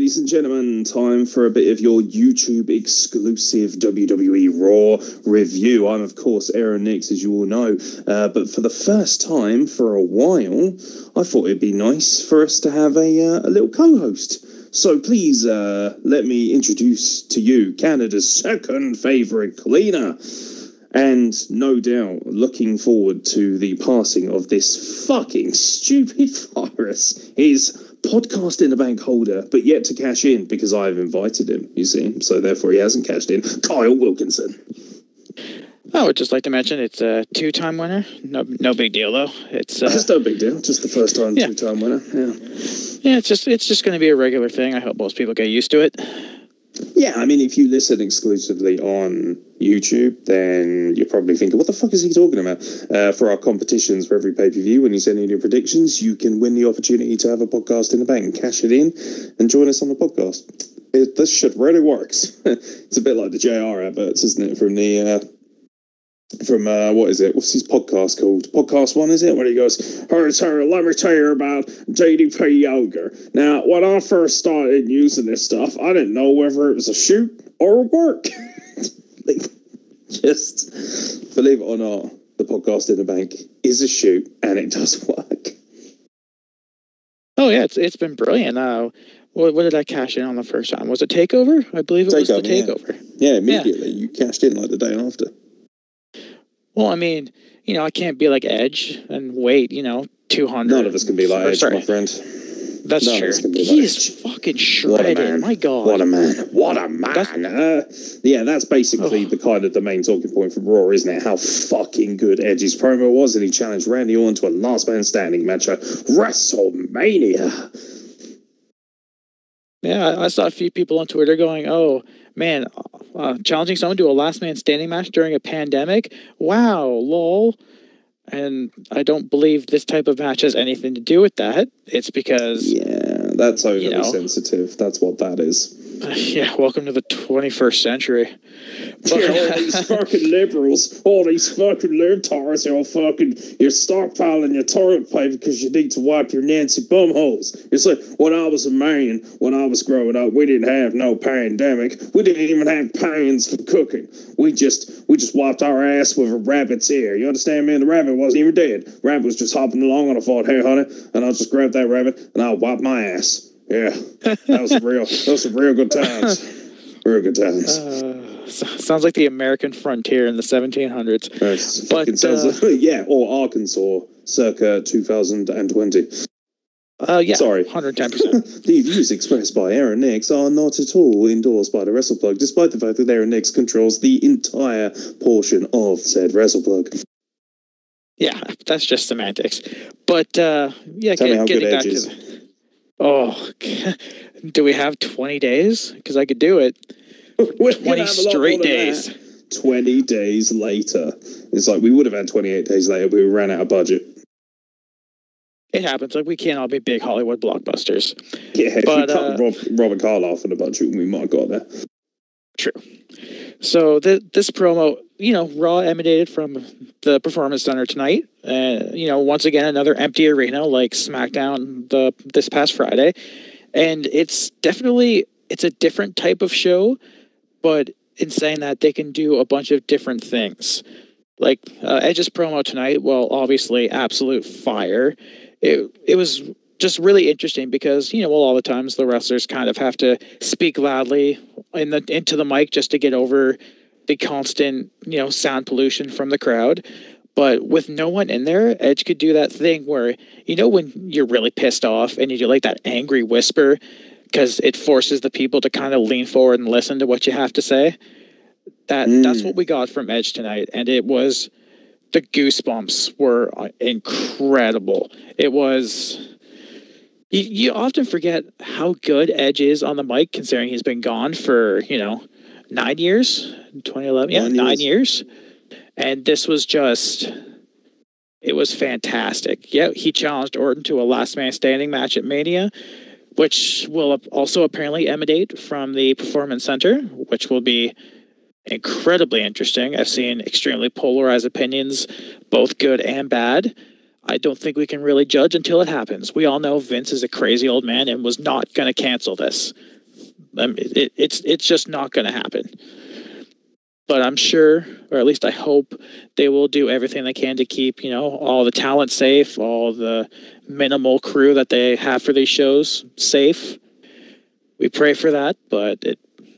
ladies and gentlemen, time for a bit of your YouTube exclusive WWE Raw review. I'm, of course, Aeron, as you all know, but for the first time for a while, I thought it'd be nice for us to have a little co-host. So please let me introduce to you Canada's second favourite cleaner. And no doubt looking forward to the passing of this fucking stupid virus is podcast in the bank holder, but yet to cash in because I've invited him, you see. So therefore he hasn't cashed in. Kyle Wilkinson. I would just like to mention it's a two-time winner. No big deal though. It's no big deal. Just the first time two-time winner. Yeah. Yeah, it's just going to be a regular thing. I hope most people get used to it. Yeah, I mean, if you listen exclusively on YouTube, then you're probably thinking, what the fuck is he talking about? For our competitions for every pay-per-view, when you send in your predictions, you can win the opportunity to have a podcast in the bank and cash it in and join us on the podcast. This shit really works. It's a bit like the JR adverts, isn't it? From what is it? What's his podcast called? Podcast One, is it? Where he goes, hey, Terry, let me tell you about DDP Yoga. Now, when I first started using this stuff, I didn't know whether it was a shoot or a work. Just believe it or not, the podcast in the bank is a shoot, and it does work. Oh yeah, it's been brilliant. What did I cash in on the first time? Was it Takeover? I believe it was the Takeover. Yeah, immediately. Yeah. You cashed in like the day after. Well, I mean, I can't be like Edge and wait, 200. None of us can be like Edge, my friend. That's true. He's fucking shredded. My God. What a man. What a man. That's basically the kind of the main talking point from Raw, isn't it? How fucking good Edge's promo was, and he challenged Randy Orton to a last man standing match at WrestleMania. Yeah, I saw a few people on Twitter going, oh, man, challenging someone to a last man standing match during a pandemic? Wow, lol. And I don't believe this type of match has anything to do with that. It's because... Yeah, that's overly sensitive. That's what that is. Yeah, welcome to the 21st century. But, all these fucking liberals, all these fucking libtards, you're stockpiling your toilet paper because you need to wipe your Nancy bumholes. It's like, when I was a man, when I was growing up, we didn't have no pandemic. We didn't even have pans for cooking. We just wiped our ass with a rabbit's ear. You understand, man? The rabbit wasn't even dead. Rabbit was just hopping along, and I thought, hey, honey, and I'll just grab that rabbit, and I'll wipe my ass. Yeah, that was some real good times. Real good times. Sounds like the American frontier in the 1700s. Or Arkansas, circa 2020. Sorry. 110%. The views expressed by Aeron Nix are not at all endorsed by the Wrestle Plug, despite the fact that Aeron Nix controls the entire portion of said Wrestle Plug. Yeah, that's just semantics. But, Tell me how good Edge is. Oh, do we have 20 days? Because I could do it. 20 straight days. 20 days later. It's like we would have had 28 days later, but we ran out of budget. It happens. Like, we can't all be big Hollywood blockbusters. Yeah, but, if we cut Robert Carlyle for the budget, we might have got there. True. So this promo, Raw emanated from the Performance Center tonight. Once again, another empty arena like SmackDown this past Friday. And it's a different type of show, but in saying that, they can do a bunch of different things. Like Edge's promo tonight, well, obviously absolute fire. It was just really interesting because, all the times the wrestlers kind of have to speak loudly into the mic just to get over the constant, sound pollution from the crowd. But with no one in there, Edge could do that thing where, when you're really pissed off and you do like that angry whisper because it forces the people to kind of lean forward and listen to what you have to say. That's what we got from Edge tonight. And it was, the goosebumps were incredible. It was... You often forget how good Edge is on the mic, considering he's been gone for, 9 years? 2011? Yeah, 9 years. And this was it was fantastic. Yeah, he challenged Orton to a last man standing match at Mania, which will also apparently emanate from the Performance Center, which will be incredibly interesting. I've seen extremely polarized opinions, both good and bad. I don't think we can really judge until it happens. We all know Vince is a crazy old man and was not going to cancel this. It's just not going to happen. But I'm sure, or at least I hope, they will do everything they can to keep, all the talent safe, all the minimal crew that they have for these shows safe. We pray for that, but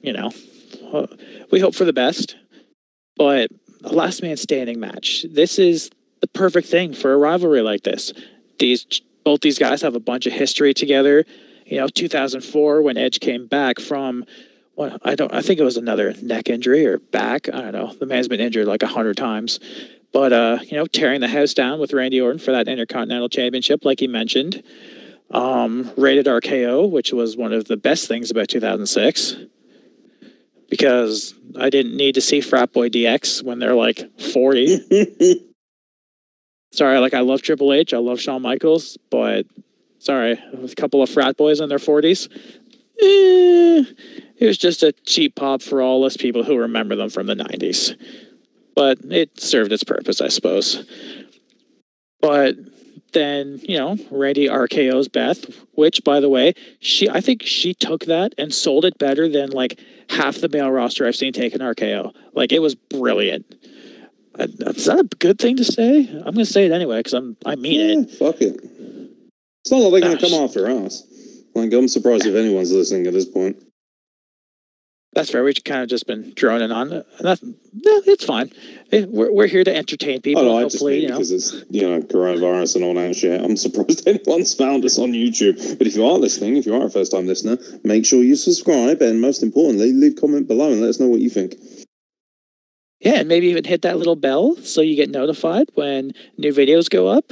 we hope for the best. But a last man standing match. This is the perfect thing for a rivalry like this. Both these guys have a bunch of history together. 2004 when Edge came back from I think it was another neck injury or back. I don't know. The man's been injured like 100 times. But tearing the house down with Randy Orton for that Intercontinental Championship, like he mentioned. Rated RKO, which was one of the best things about 2006. Because I didn't need to see Frat Boy DX when they're like 40. Sorry, I love Triple H, I love Shawn Michaels, but sorry, a couple of frat boys in their 40s. It was just a cheap pop for all us people who remember them from the 90s. But it served its purpose, I suppose. But then, Randy RKO's Beth, which, by the way, I think she took that and sold it better than like half the male roster I've seen take an RKO. Like, it was brilliant. Is that a good thing to say? I'm going to say it anyway because I mean it. Fuck it. It's not like they're going to come after us. Like, I'm surprised if anyone's listening at this point. That's fair. We've kind of just been droning on. It's fine. We're here to entertain people. Oh, no, hopefully, because it's coronavirus and all that shit. I'm surprised anyone's found us on YouTube. But if you are listening, if you are a first time listener, make sure you subscribe and most importantly, leave a comment below and let us know what you think. Yeah, and maybe even hit that little bell so you get notified when new videos go up.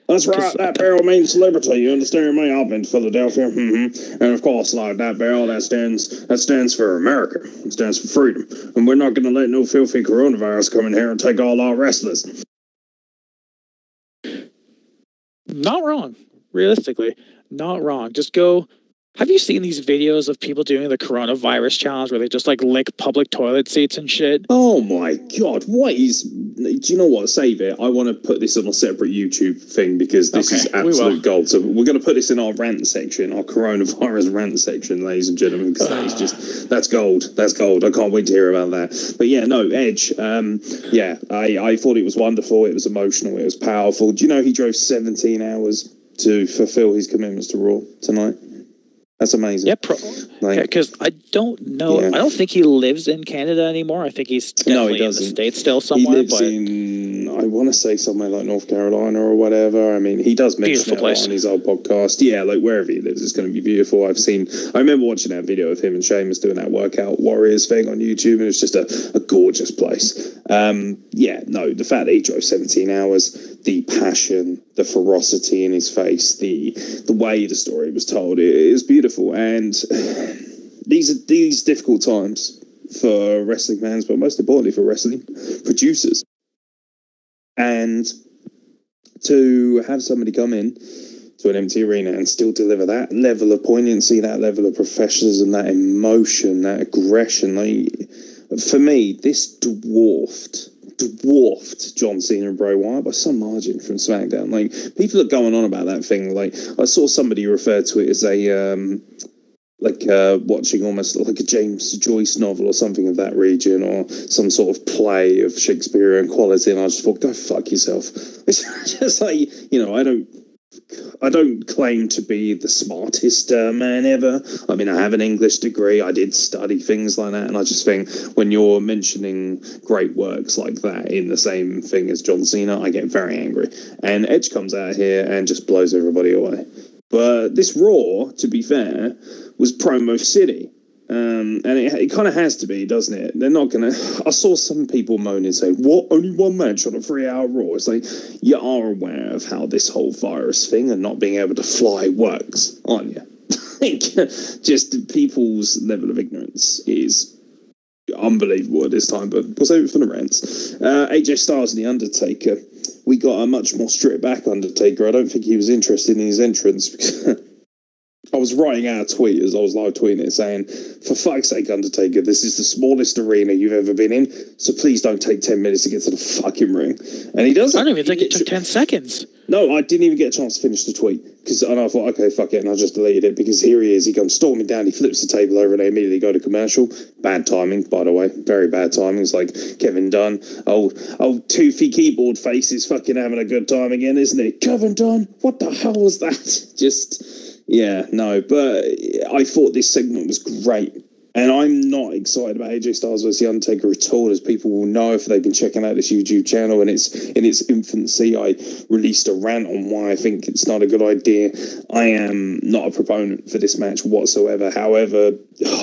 That's right, that barrel means liberty, you understand me? I've been to Philadelphia, And of course, like, that barrel, that stands for America. It stands for freedom. And we're not going to let no filthy coronavirus come in here and take all our wrestlers. Not wrong. Realistically, not wrong. Just go... Have you seen these videos of people doing the coronavirus challenge where they just like lick public toilet seats and shit? Oh my God, what is... Do you know what? Save it. I want to put this on a separate YouTube thing because this is absolute gold. So we're going to put this in our rant section, our coronavirus rant section, ladies and gentlemen, because that's gold. That's gold. I can't wait to hear about that. But yeah, no, Edge. I thought it was wonderful. It was emotional. It was powerful. Do you know he drove 17 hours to fulfill his commitments to Raw tonight? That's amazing. Yeah, because I don't know. Yeah. I don't think he lives in Canada anymore. I think he's definitely in the States still somewhere. He lives in, I want to say somewhere like North Carolina or whatever. I mean, he does mention it on his old podcast. Yeah, like wherever he lives, it's going to be beautiful. I remember watching that video of him and Sheamus doing that Workout Warriors thing on YouTube, and it's just a gorgeous place. The fact that he drove 17 hours, the passion, the ferocity in his face, the way the story was told, it is beautiful. And these are difficult times for wrestling fans, but most importantly for wrestling producers. And to have somebody come in to an empty arena and still deliver that level of poignancy, that level of professionalism, that emotion, that aggression, for me, this dwarfed John Cena and Bray Wyatt by some margin from SmackDown. Like, people are going on about that thing. Like, I saw somebody refer to it as watching almost like a James Joyce novel or something of that region, or some sort of play of Shakespearean quality, and I just thought, go fuck yourself. It's just like, I don't claim to be the smartest man ever. I mean, I have an English degree. I did study things like that. And I just think when you're mentioning great works like that in the same thing as John Cena, I get very angry. And Edge comes out here and just blows everybody away. But this Raw, to be fair, was promo city. And it kind of has to be, doesn't it? They're not going to... I saw some people moaning saying, what, only one match on a 3-hour Raw? It's like, you are aware of how this whole virus thing and not being able to fly works, aren't you? Just people's level of ignorance is unbelievable at this time, but we'll save it for the rants. AJ Styles and The Undertaker. We got a much more stripped back Undertaker. I don't think he was interested in his entrance because... was writing out a tweet as I was live tweeting it saying, for fuck's sake, Undertaker, this is the smallest arena you've ever been in, so please don't take 10 minutes to get to the fucking ring. And he doesn't. I don't even think it took 10 seconds. No, I didn't even get a chance to finish the tweet. And I thought, okay, fuck it, and I just deleted it, because here he is, he comes storming down, he flips the table over, and they immediately go to commercial. Bad timing, by the way, very bad timing. It's like Kevin Dunn, old toothy keyboard face is fucking having a good time again, isn't it? Kevin Dunn, what the hell was that? Just, yeah, no, but I thought this segment was great. And I'm not excited about AJ Styles versus The Undertaker at all, as people will know if they've been checking out this YouTube channel in its infancy. I released a rant on why I think it's not a good idea. I am not a proponent for this match whatsoever. However,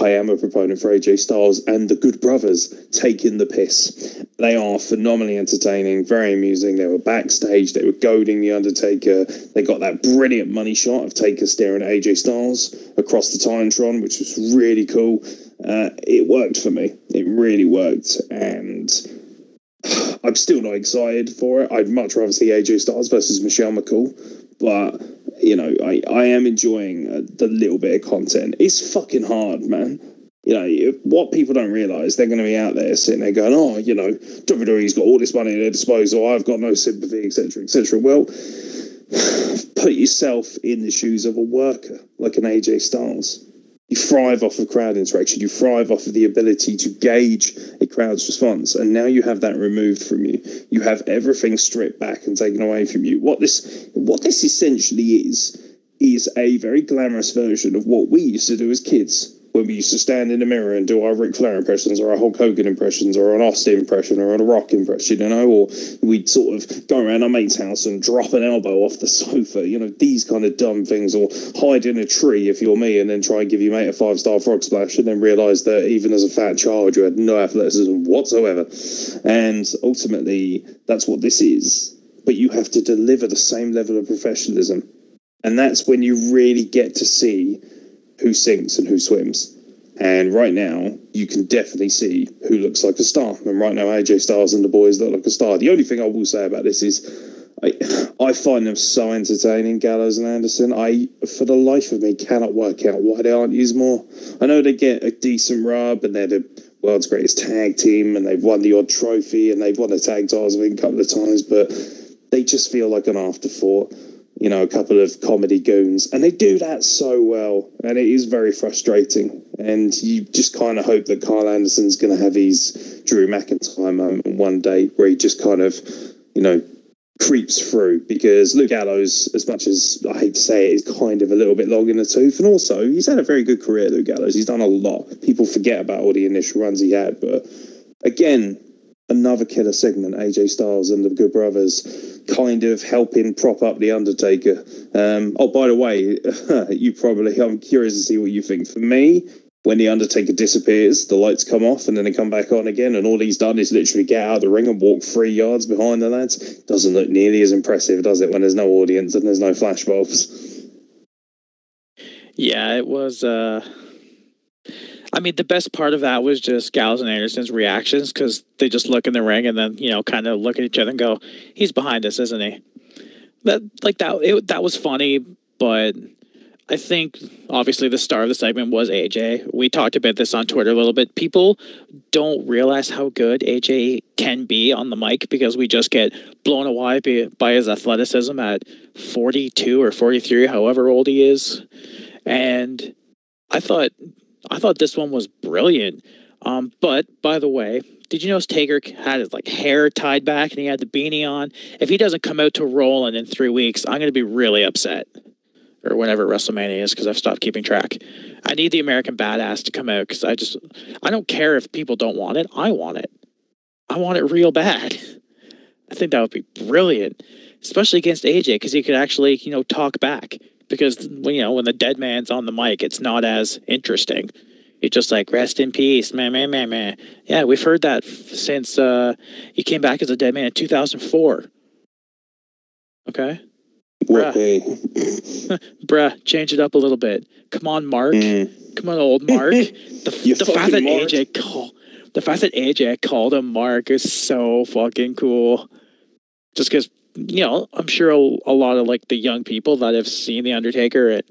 I am a proponent for AJ Styles and the Good Brothers taking the piss. They are phenomenally entertaining, very amusing. They were backstage, they were goading The Undertaker. They got that brilliant money shot of Taker staring at AJ Styles across the Titantron, which was really cool. It worked for me. It really worked, and I'm still not excited for it. I'd much rather see AJ Styles versus Michelle McCool, but you know, I am enjoying the little bit of content. It's fucking hard, man. You know, what people don't realise, they're going to be out there sitting there going, oh, you know, WWE's got all this money at their disposal, I've got no sympathy, etc., etc. Well, put yourself in the shoes of a worker like an AJ Styles. You thrive off of crowd interaction. You thrive off of the ability to gauge a crowd's response. And now you have that removed from you. You have everything stripped back and taken away from you. What this essentially is a very glamorous version of what we used to do as kids, when we used to stand in the mirror and do our Ric Flair impressions, or our Hulk Hogan impressions, or an Austin impression, or a Rock impression, you know, or we'd sort of go around our mate's house and drop an elbow off the sofa, you know, these kind of dumb things, or hide in a tree if you're me and then try and give your mate a 5-star frog splash and then realise that even as a fat child you had no athleticism whatsoever. And ultimately, that's what this is. But you have to deliver the same level of professionalism. And that's when you really get to see who sinks and who swims. And right now, you can definitely see who looks like a star. And right now, AJ Styles and the boys look like a star. The only thing I will say about this is I find them so entertaining, Gallows and Anderson. I, for the life of me, cannot work out why they aren't used more. I know they get a decent rub, and they're the world's greatest tag team, and they've won the odd trophy, and they've won the tag titles, I think, a couple of times, but they just feel like an afterthought. You know, a couple of comedy goons, and they do that so well, and it is very frustrating. And you just kind of hope that Kyle Anderson's going to have his Drew McIntyre moment one day, where he just kind of, you know, creeps through. Because Luke Gallows, as much as I hate to say it, is kind of a little bit long in the tooth, and also he's had a very good career, Luke Gallows. He's done a lot. People forget about all the initial runs he had, but again, another killer segment, AJ Styles and the Good Brothers kind of helping prop up The Undertaker. Oh, by the way, I'm curious to see what you think. For me, when The Undertaker disappears, the lights come off and then they come back on again, and all he's done is literally get out of the ring and walk 3 yards behind the lads. Doesn't look nearly as impressive, does it, when there's no audience and there's no flashbulbs? Yeah, it was... I mean, the best part of that was just Gallows and Anderson's reactions, because they just look in the ring and then, you know, kind of look at each other and go, he's behind us, isn't he? That was funny, but I think, obviously, the star of the segment was AJ. We talked about this on Twitter a little bit. People don't realize how good AJ can be on the mic, because we just get blown away by his athleticism at 42 or 43, however old he is. And I thought this one was brilliant. But, by the way, did you notice Taker had his hair tied back and he had the beanie on? If he doesn't come out to Roland in 3 weeks, I'm going to be really upset. Or whenever WrestleMania is, because I've stopped keeping track. I need the American Badass to come out, because I don't care if people don't want it. I want it. I want it real bad. I think that would be brilliant. Especially against AJ, because he could actually, you know, talk back. Because, you know, when the dead man's on the mic, it's not as interesting. You're just like, rest in peace, meh, meh, meh, meh. Yeah, we've heard that since he came back as a dead man in 2004. Okay? Bruh. Bruh, change it up a little bit. Come on, Mark. Come on, old Mark. The fact that AJ called him Mark is so fucking cool. Just because, you know, I'm sure a lot of the young people that have seen The Undertaker at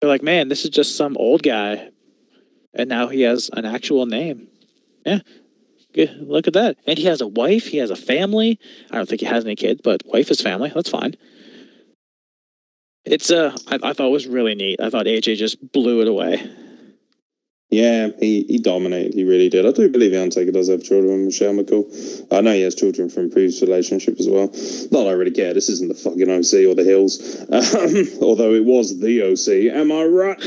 They're like, man, this is just some old guy, and now he has an actual name. Yeah, good. Look at that. And he has a wife. He has a family. I don't think he has any kids, but wife is family. That's fine. It's I thought it was really neat. I thought AJ just blew it away. Yeah, he dominated. He really did. I do believe the Undertaker does have children with Michelle McCool. I know he has children from previous relationship as well. Not that I really care. This isn't the fucking OC or the Hills. Although it was the OC. Am I right?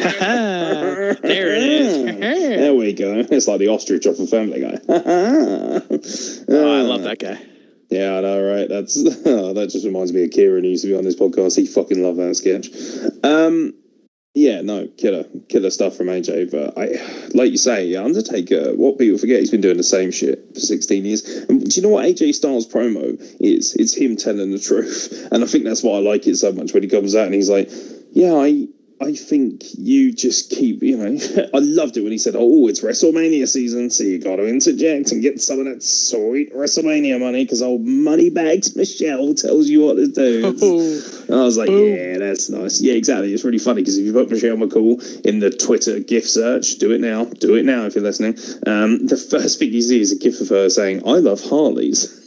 There it is. There we go. It's like the ostrich off of Family Guy. I love that guy. Yeah, I know, right? That's that just reminds me of Kieran, who used to be on this podcast. He fucking loved that sketch. Yeah, no, killer stuff from AJ. But like you say, Undertaker, what people forget, he's been doing the same shit for 16 years. And do you know what AJ Styles promo is? It's him telling the truth. And I think that's why I like it so much when he comes out and he's like, yeah, I think you just keep, I loved it when he said, oh, it's WrestleMania season, so you got to interject and get some of that sweet WrestleMania money because old Moneybags Michelle tells you what to do. And I was like, yeah, that's nice. Yeah, exactly. It's really funny because if you put Michelle McCool in the Twitter GIF search, do it now if you're listening. The first thing you see is a GIF of her saying, I love Harleys.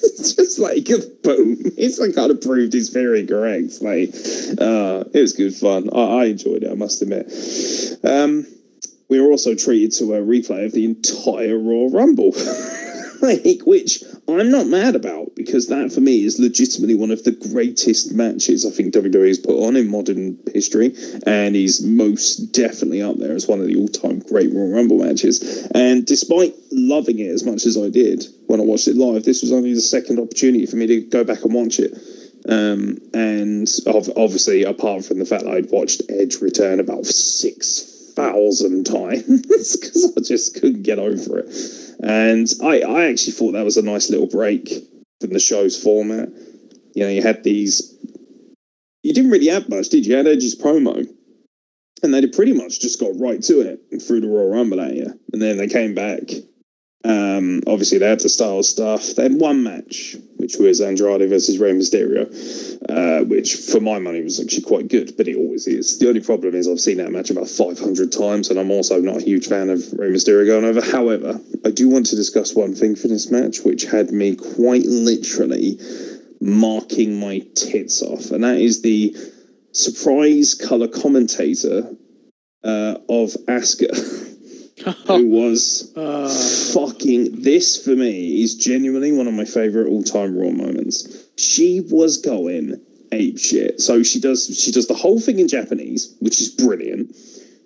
It's just like, boom. It's like kind of proved his theory correct. Like, it was good fun. I enjoyed it, I must admit. We were also treated to a replay of the entire Royal Rumble, which I'm not mad about because that for me is legitimately one of the greatest matches I think WWE's put on in modern history, and he's most definitely up there as one of the all-time great Royal Rumble matches. And despite loving it as much as I did when I watched it live, this was only the second opportunity for me to go back and watch it. And obviously, apart from the fact that I'd watched Edge return about 6,000 times because I just couldn't get over it. And I actually thought that was a nice little break from the show's format. You had these... You didn't really have much, did you? You had Edge's promo. And they pretty much just got right to it and threw the Royal Rumble at you. And then they came back. Obviously, they had the Styles stuff. They had one match, which was Andrade versus Rey Mysterio, which, for my money, was actually quite good, but it always is. The only problem is I've seen that match about 500 times, and I'm also not a huge fan of Rey Mysterio going over. However, I do want to discuss one thing for this match, which had me quite literally marking my tits off, and that is the surprise colour commentator of Asuka. Who was fucking... This, for me, is genuinely one of my favourite all-time Raw moments. She was going apeshit. So she does the whole thing in Japanese, which is brilliant.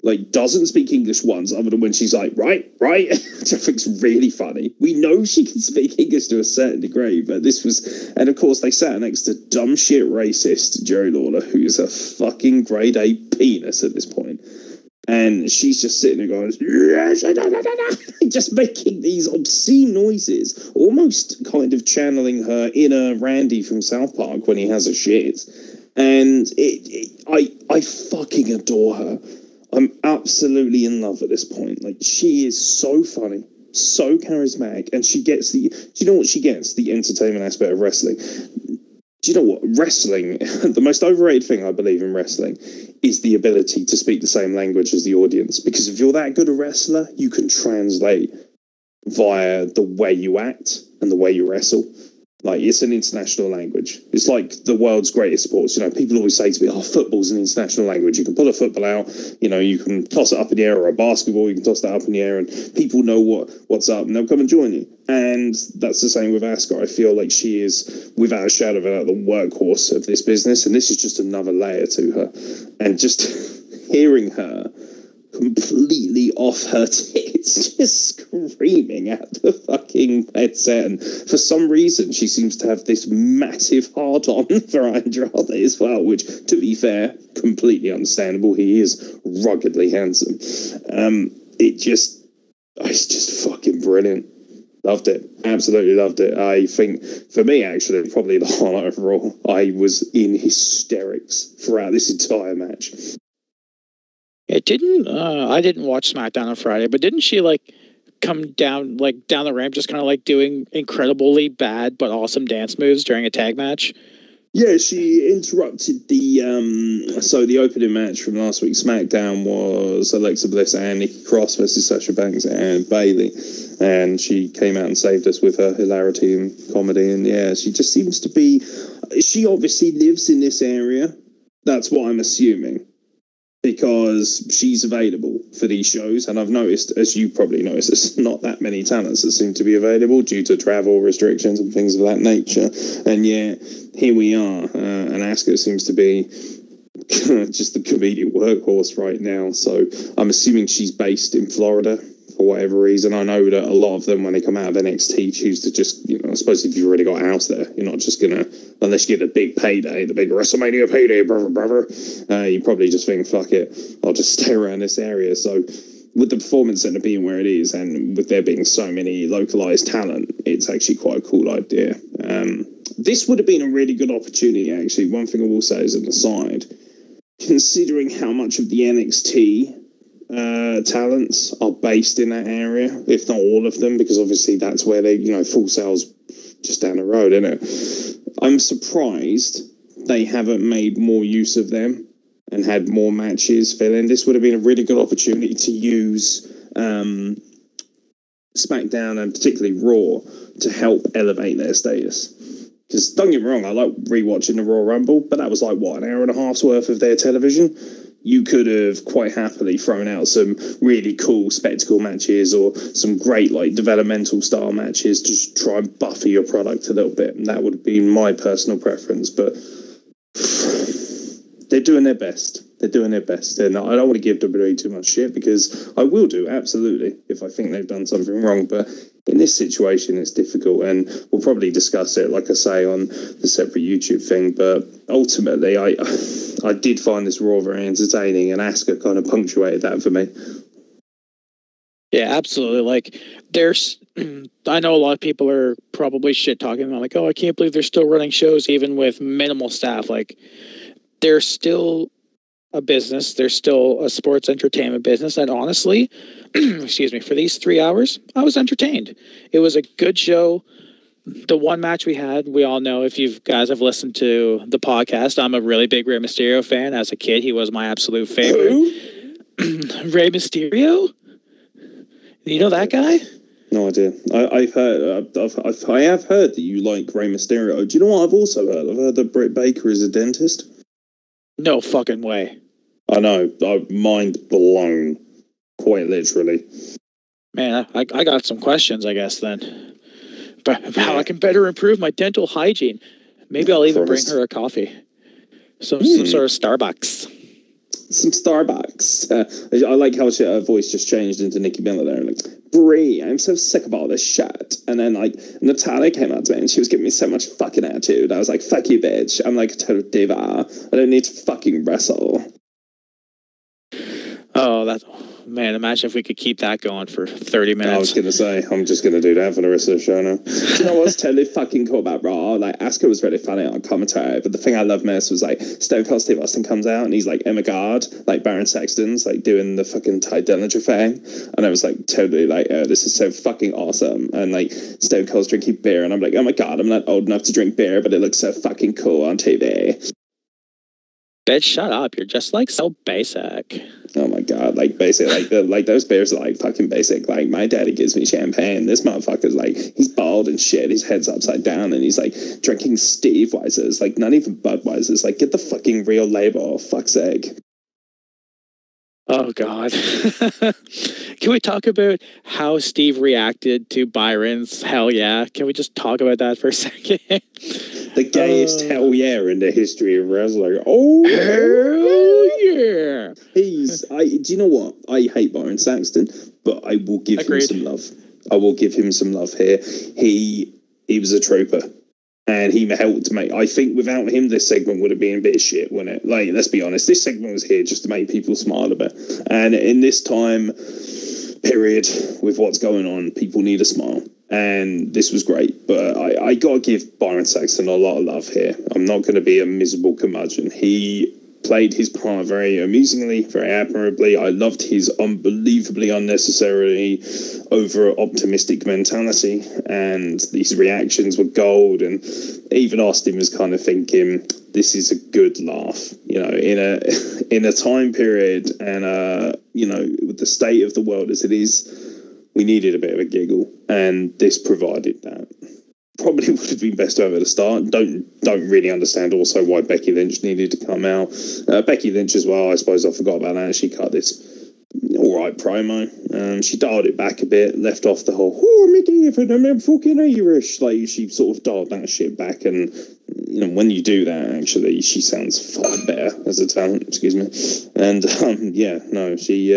Like, doesn't speak English once, other than when she's like, right, which I think's really funny. We know she can speak English to a certain degree, but this was... And, of course, they sat next to dumb shit racist Jerry Lawler, who's a fucking grade A penis at this point. And she's just sitting there going, just making these obscene noises, almost kind of channeling her inner Randy from South Park when he has a shit. And I fucking adore her. I'm absolutely in love at this point. Like, she is so funny, so charismatic, and she gets do you know what she gets? The entertainment aspect of wrestling. Do you know what? Wrestling, the most overrated thing I believe in wrestling is the ability to speak the same language as the audience. Because if you're that good a wrestler, you can translate via the way you act and the way you wrestle. Like, it's an international language. It's like the world's greatest sports. People always say to me, football's an international language. You can pull a football out, you can toss it up in the air, or a basketball, you can toss that up in the air, and people know what's up, and they'll come and join you. And that's the same with Asuka. I feel like she is, without a shadow of a doubt, the workhorse of this business, and this is just another layer to her. And just hearing her completely off her tits, just screaming at the fucking headset, and for some reason she seems to have this massive heart-on for Andrade as well, which, to be fair, completely understandable. He is ruggedly handsome. It's just fucking brilliant. Loved it. Absolutely loved it. I think, for me, actually, probably the highlight of Raw. I was in hysterics throughout this entire match. It didn't. I didn't watch SmackDown on Friday, but didn't she come down down the ramp, just kind of doing incredibly bad but awesome dance moves during a tag match? Yeah, she interrupted the opening match from last week's SmackDown was Alexa Bliss and Nikki Cross versus Sasha Banks and Bayley, and she came out and saved us with her hilarity and comedy. And yeah, she just seems to be. She obviously lives in this area. That's what I'm assuming, because she's available for these shows, and I've noticed, as you probably noticed, there's not that many talents that seem to be available due to travel restrictions and things of that nature. And yet, here we are, and Asuka seems to be just the comedic workhorse right now. So I'm assuming she's based in Florida for whatever reason. I know that a lot of them, when they come out of NXT, choose to just, I suppose if you've already got a house there, you're not just gonna, unless you get a big payday, the big WrestleMania payday, brother, you probably just think, fuck it, I'll just stay around this area. So with the Performance Center being where it is, and with there being so many localized talent, it's actually quite a cool idea. This would have been a really good opportunity, actually. One thing I will say as an aside, considering how much of the NXT talents are based in that area, if not all of them, because obviously that's where they, Full Sail's just down the road, isn't it? I'm surprised they haven't made more use of them and had more matches fill in. This would have been a really good opportunity to use SmackDown and particularly Raw to help elevate their status. Because don't get me wrong, I like rewatching the Royal Rumble, but that was like, what, an hour and a half's worth of their television? You could have quite happily thrown out some really cool spectacle matches or some great like developmental style matches to just try and buffer your product a little bit. And that would have been my personal preference, but they're doing their best. They're doing their best. And I don't want to give WWE too much shit, because I will do, absolutely, if I think they've done something wrong. But in this situation, it's difficult, and we'll probably discuss it, like I say, on the separate YouTube thing. But ultimately, I did find this Raw very entertaining, and Asuka kind of punctuated that for me. Yeah, absolutely. Like, there's, I know a lot of people are probably shit talking about, like, oh, I can't believe they're still running shows even with minimal staff. Like, they're still a business. They're still a sports entertainment business. And honestly, excuse me, for these 3 hours, I was entertained. It was a good show. The one match we had, we all know, if you guys have listened to the podcast, I'm a really big Rey Mysterio fan. As a kid, he was my absolute favorite. Rey Mysterio? You know that guy? No idea. I have heard that you like Rey Mysterio. Do you know what I've also heard? I've heard that Britt Baker is a dentist. No fucking way. I know. I'm mind blown. Quite literally. Man, I got some questions, I guess, then. But how I can better improve my dental hygiene. Maybe I'll even bring her a coffee. Some sort of Starbucks. Some Starbucks. I like how her voice just changed into Nikki Miller there. Like, Brie, I'm so sick of all this shit. And then, like, Natalia came out to me and she was giving me so much fucking attitude. I was like, fuck you, bitch. I'm like a total diva. I don't need to fucking wrestle. Oh, that's... Man, imagine if we could keep that going for 30 minutes. I was going to say, I'm just going to do that for the rest of the show now. You know what's totally fucking cool about Raw? Like, Asuka was really funny on commentary, but the thing I love most was, like, Stone Cold Steve Austin comes out and he's like Emma Guard, like Baron Sexton's, like, doing the fucking Ty Dillinger thing. And I was like, totally like, oh, this is so fucking awesome. And, like, Stone Cold's drinking beer, and I'm like, oh my god, I'm not old enough to drink beer, but it looks so fucking cool on TV. Bitch, shut up. You're just, like, so basic. Oh my god, like basic, like those beers are like fucking basic. Like, my daddy gives me champagne. This motherfucker's like, he's bald and shit. His head's upside down and he's like drinking Steve Weisers, like not even Budweiser's. Like, get the fucking real label, fuck's sake. Oh god. Can we talk about how Steve reacted to Byron's hell yeah? Can we just talk about that for a second? The gayest hell yeah in the history of wrestling. Oh hell yeah! Do you know what? I hate Byron Saxton, but I will give him some love. I will give him some love here. He was a trooper. And he helped make... I think without him, this segment would have been a bit of shit, wouldn't it? Like, let's be honest. This segment was here just to make people smile a bit. And in this time period, with what's going on, people need a smile. And this was great. But I got to give Byron Saxton a lot of love here. I'm not going to be a miserable curmudgeon. He played his part very amusingly, very admirably. I loved his unbelievably unnecessarily over-optimistic mentality, and these reactions were gold. And even Austin was kind of thinking, this is a good laugh, you know, in a time period and, you know, with the state of the world as it is, we needed a bit of a giggle, and this provided that. Probably would have been best to have at the start. Don't really understand also why Becky Lynch needed to come out. Becky Lynch as well, I suppose I forgot about that. She cut this alright promo. She dialed it back a bit, left off the whole, oh, Mickey, if I'm fucking Irish. Like, she sort of dialed that shit back, and, you know, when you do that, actually, she sounds far better as a talent, excuse me. And, yeah, no, she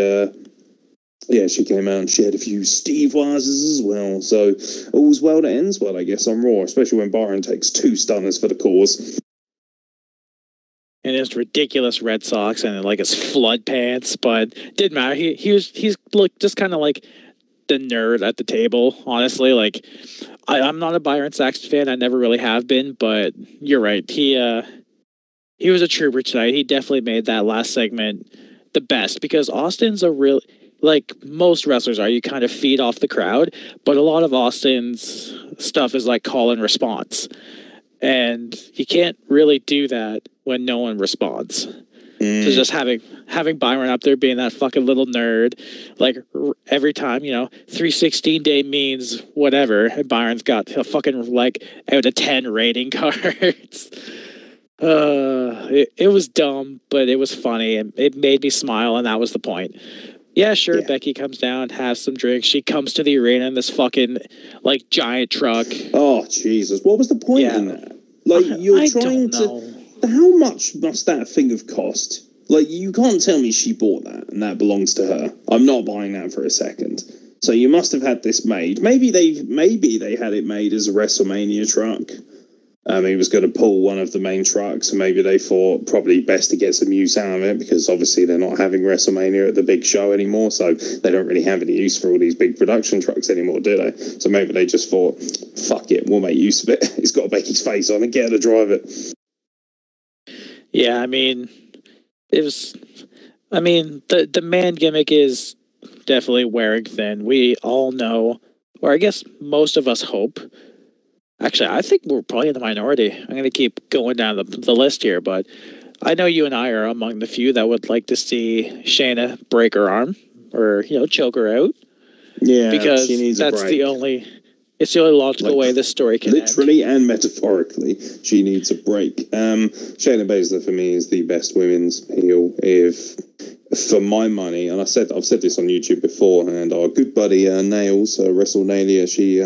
came out and she had a few Steve Wises as well. So all's well that ends well, I guess, on Raw, especially when Byron takes 2 stunners for the cause. And his ridiculous Red Sox and like his flood pants, but didn't matter. He's like just kind of like the nerd at the table, honestly. Like I'm not a Byron Saxton fan. I never really have been, but you're right. He was a trooper tonight. He definitely made that last segment the best, because Austin's a real, like most wrestlers are, you kind of feed off the crowd, but a lot of Austin's stuff is like call and response. And you can't really do that when no one responds. So just having Byron up there being that fucking little nerd, like every time, you know, 316 day means whatever, and Byron's got a fucking like out of 10 rating cards. It was dumb, but it was funny, and it made me smile, and that was the point. Yeah, sure, yeah. Becky comes down, has some drinks. She comes to the arena in this fucking, like, giant truck. Oh, Jesus. What was the point in that? Like, you're trying to... How much must that thing have cost? Like, you can't tell me she bought that, and that belongs to her. I'm not buying that for a second. So you must have had this made. Maybe they had it made as a WrestleMania truck. He was going to pull one of the main trucks, and maybe they thought probably best to get some use out of it, because obviously they're not having WrestleMania at the big show anymore, so they don't really have any use for all these big production trucks anymore, do they? So maybe they just thought, fuck it, we'll make use of it. It's got Becky's face on it, get her to drive it. Yeah, I mean, the man gimmick is definitely wearing thin. We all know, or I guess most of us hope. Actually, I think we're probably in the minority. I'm going to keep going down the list here, but I know you and I are among the few that would like to see Shayna break her arm or, you know, choke her out. Yeah, because she needs that's a break. It's the only logical way this story can literally end. And metaphorically, she needs a break. Shayna Baszler for me is the best women's heel. For my money, and I've said this on YouTube before, and our good buddy Nails, WrestleNalia, she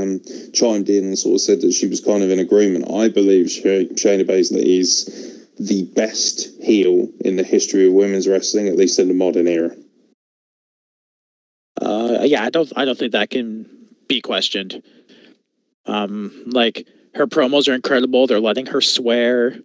chimed in and sort of said that she was kind of in agreement. I believe Shayna Baszler is the best heel in the history of women's wrestling, at least in the modern era. Yeah, I don't think that can be questioned. Like, her promos are incredible. They're letting her swear.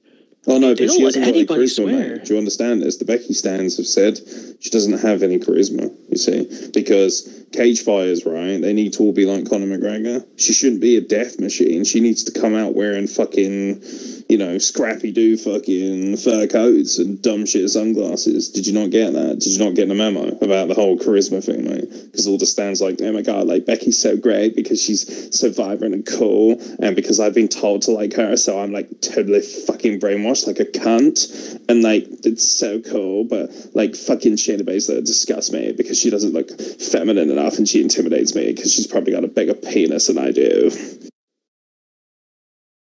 Oh no, but she hasn't got any charisma, mate. Do you understand this? The Becky stands have said she doesn't have any charisma, you see, because cage fighters, right? They need to all be like Conor McGregor. She shouldn't be a death machine. She needs to come out wearing fucking, you know, scrappy-doo fucking fur coats and dumb shit sunglasses. Did you not get that? Did you not get the memo about the whole charisma thing, mate? Because all the stands like, oh my god, like Becky's so great because she's so vibrant and cool, and because I've been told to like her, so I'm like totally fucking brainwashed like a cunt, and like it's so cool, but like fucking Shayna Baszler disgusts me because she doesn't look feminine enough, and she intimidates me because she's probably got a bigger penis than I do.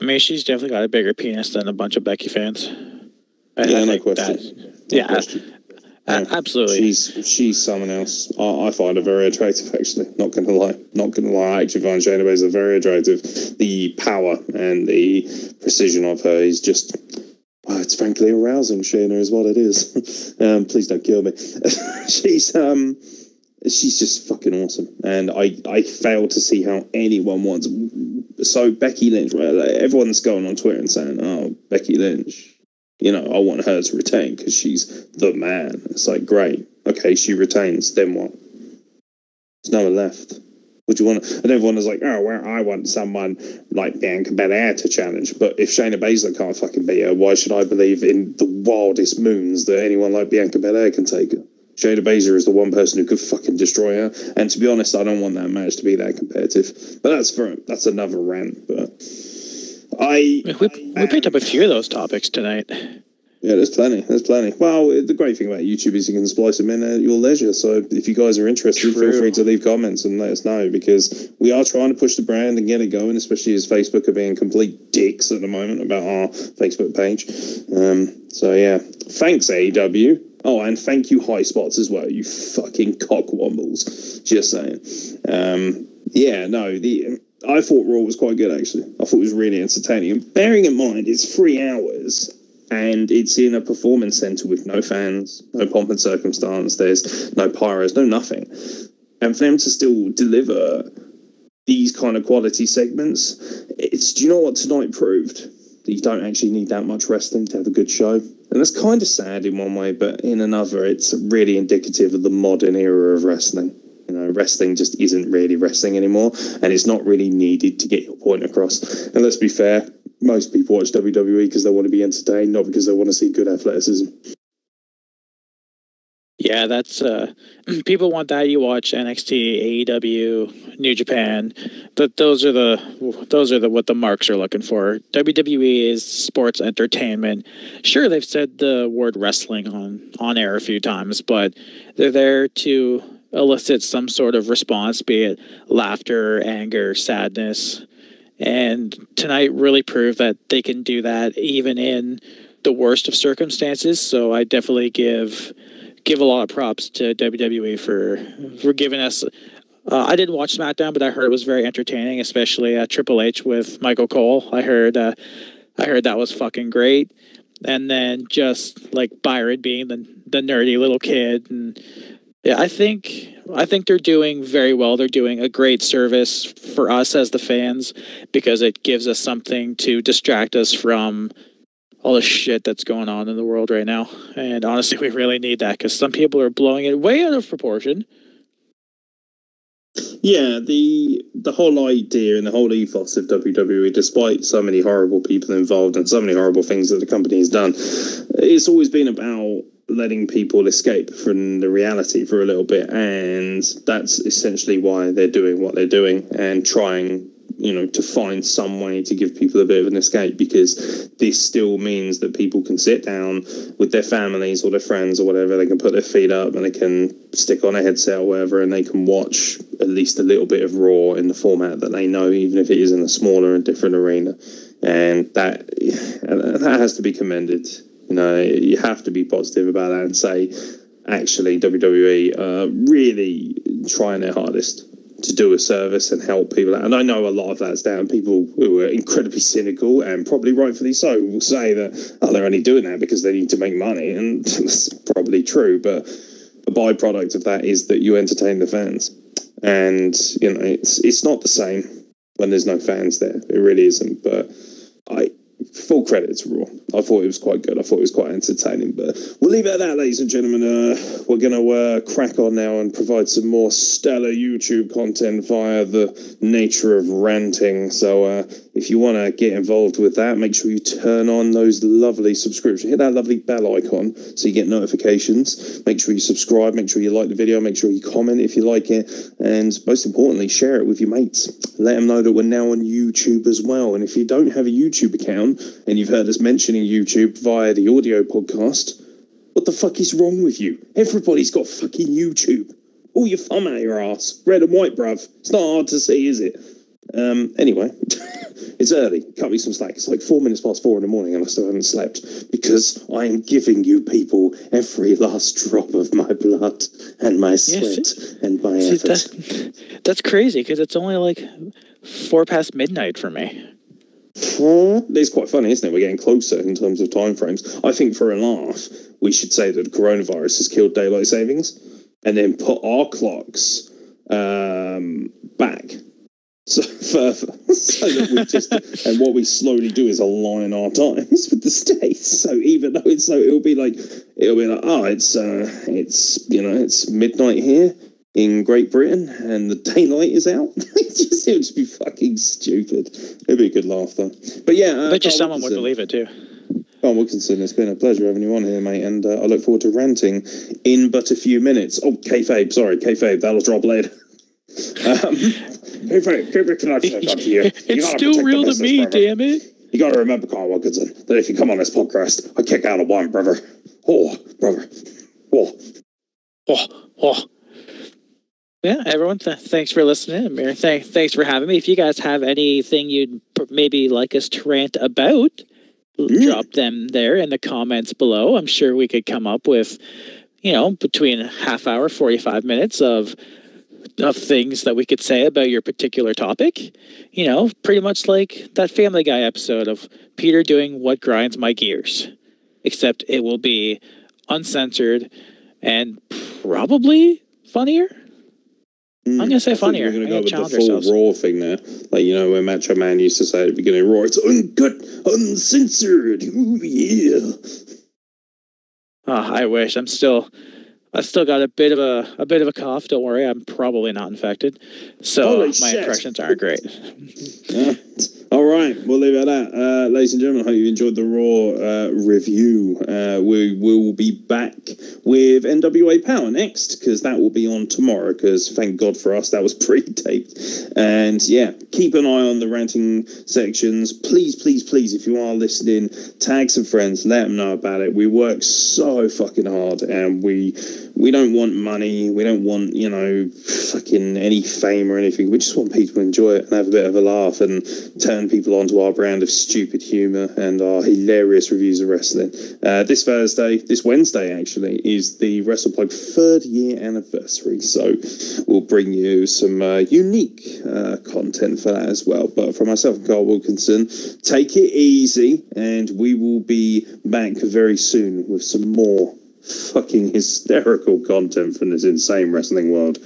I mean, she's definitely got a bigger penis than a bunch of Becky fans. No question. Absolutely. She's someone else. I find her very attractive, actually. Not gonna lie. I actually find Shayna Baszler very attractive. The power and the precision of her is just... Well, it's frankly arousing. Shayna is what it is. Please don't kill me. She's just fucking awesome, and I fail to see how anyone wants. So Becky Lynch, right? Like, everyone's going on Twitter and saying, "Oh, Becky Lynch, you know, I want her to retain because she's the man." It's like, great, okay, she retains. Then what? There's no one left. Would you want? And everyone was like, "Oh, well, I want someone like Bianca Belair to challenge." But if Shayna Baszler can't fucking beat her, why should I believe in the wildest moons that anyone like Bianca Belair can take her? Shayna Baszler is the one person who could fucking destroy her. And to be honest, I don't want that match to be that competitive. But that's another rant. But we picked up a few of those topics tonight. Yeah, there's plenty. Well, the great thing about YouTube is you can splice them in at your leisure. So if you guys are interested, feel free to leave comments and let us know, because we are trying to push the brand and get it going, especially as Facebook are being complete dicks at the moment about our Facebook page. So yeah, thanks AEW. Oh, and thank you High Spots as well, you fucking cockwombles. Just saying. I thought Raw was quite good, actually. I thought it was really entertaining. And bearing in mind, it's 3 hours. And it's in a performance center with no fans, no pomp and circumstance. There's no pyros, no nothing. And for them to still deliver these kind of quality segments, do you know what tonight proved? That you don't actually need that much wrestling to have a good show. And that's kind of sad in one way, but in another, it's really indicative of the modern era of wrestling. You know, wrestling just isn't really wrestling anymore, and it's not really needed to get your point across. And let's be fair, most people watch WWE because they want to be entertained, not because they want to see good athleticism. Yeah, that's people want that. You watch NXT, AEW, New Japan, but those are the what the marks are looking for. WWE is sports entertainment. Sure, they've said the word wrestling on air a few times, but they're there to elicit some sort of response, be it laughter, anger, sadness. And tonight really proved that they can do that even in the worst of circumstances. So I definitely give a lot of props to WWE for giving us. I didn't watch SmackDown, but I heard it was very entertaining, especially Triple H with Michael Cole. I heard that was fucking great. And then just like Byron being the nerdy little kid, and yeah, I think they're doing very well. They're doing a great service for us as the fans, because it gives us something to distract us from all the shit that's going on in the world right now. And honestly, we really need that, because some people are blowing it way out of proportion. Yeah, the whole idea and the whole ethos of WWE, despite so many horrible people involved and so many horrible things that the company has done, it's always been about letting people escape from the reality for a little bit, and that's essentially why they're doing what they're doing and trying, to find some way to give people a bit of an escape, because this still means that people can sit down with their families or their friends or whatever. They can put their feet up and they can stick on a headset or whatever, and they can watch at least a little bit of Raw in the format that they know, even if it is in a smaller and different arena. And that has to be commended. You have to be positive about that and say, actually, WWE are really trying their hardest to do a service and help people out. And I know a lot of that's down. People who are incredibly cynical, and probably rightfully so, will say that, they're only doing that because they need to make money. And that's probably true. But a byproduct of that is that you entertain the fans. And, it's not the same when there's no fans there. It really isn't. But full credit to Raw. I thought it was quite good. I thought it was quite entertaining. But we'll leave it at that, ladies and gentlemen. We're going to crack on now and provide some more stellar YouTube content via the nature of ranting. So if you want to get involved with that, make sure you turn on those lovely subscriptions. Hit that lovely bell icon so you get notifications. Make sure you subscribe. Make sure you like the video. Make sure you comment if you like it. And most importantly, share it with your mates. Let them know that we're now on YouTube as well. And if you don't have a YouTube account, and you've heard us mentioning YouTube via the audio podcast, what the fuck is wrong with you? Everybody's got fucking YouTube. All your thumb out your ass. Red and white, bruv. It's not hard to see, is it? Anyway, it's early. Cut me some slack. It's like 4 minutes past 4 in the morning and I still haven't slept, because I am giving you people every last drop of my blood and my sweat and my effort. That's crazy, because it's only like 4 past midnight for me. It's quite funny, isn't it? We're getting closer in terms of time frames. I think for a laugh, we should say that the coronavirus has killed daylight savings, and then put our clocks back further, so that we just, and what we slowly do is align our times with the States. So even though it'll be like, oh, it's midnight here. in Great Britain and the daylight is out. It would just be fucking stupid. It'd be a good laugh, though. But yeah, I bet you someone would believe it, too. Carl Wilkinson, it's been a pleasure having you on here, mate, and I look forward to ranting in but a few minutes. Oh, kayfabe, sorry, kayfabe, that'll drop later. Kayfabe can I say that to you? It's still real to me, damn it. You gotta remember, Carl Wilkinson, that if you come on this podcast, I kick out of one, brother. Oh, brother. Oh. Yeah, everyone, thanks for listening. Amir, thanks for having me. If you guys have anything you'd maybe like us to rant about, drop them there in the comments below. I'm sure we could come up with, between a half hour, 45 minutes of things that we could say about your particular topic. Pretty much like that Family Guy episode of Peter doing what grinds my gears. Except it will be uncensored and probably funnier. I'm going to say funnier. We're going to go with the full Raw thing there. Like, when Macho Man used to say at the beginning of Raw, it's uncut, uncensored. Ooh, yeah. I wish. I still got a bit of a cough. Don't worry, I'm probably not infected. So my impressions aren't great. All right, we'll leave it at that. Ladies and gentlemen, I hope you enjoyed the Raw review. We will be back with NWA Power next, because that will be on tomorrow, because thank God for us, that was pre-taped. And yeah, keep an eye on the ranting sections. Please, if you are listening, tag some friends, let them know about it. We work so fucking hard, and we don't want money. We don't want, fucking any fame or anything. We just want people to enjoy it and have a bit of a laugh and turn people onto our brand of stupid humour and our hilarious reviews of wrestling. This Wednesday actually, is the Wrestle Plug 3rd year anniversary. So we'll bring you some unique content for that as well. But for myself and Carl Wilkinson, take it easy, and we will be back very soon with some more fucking hysterical content from this insane wrestling world.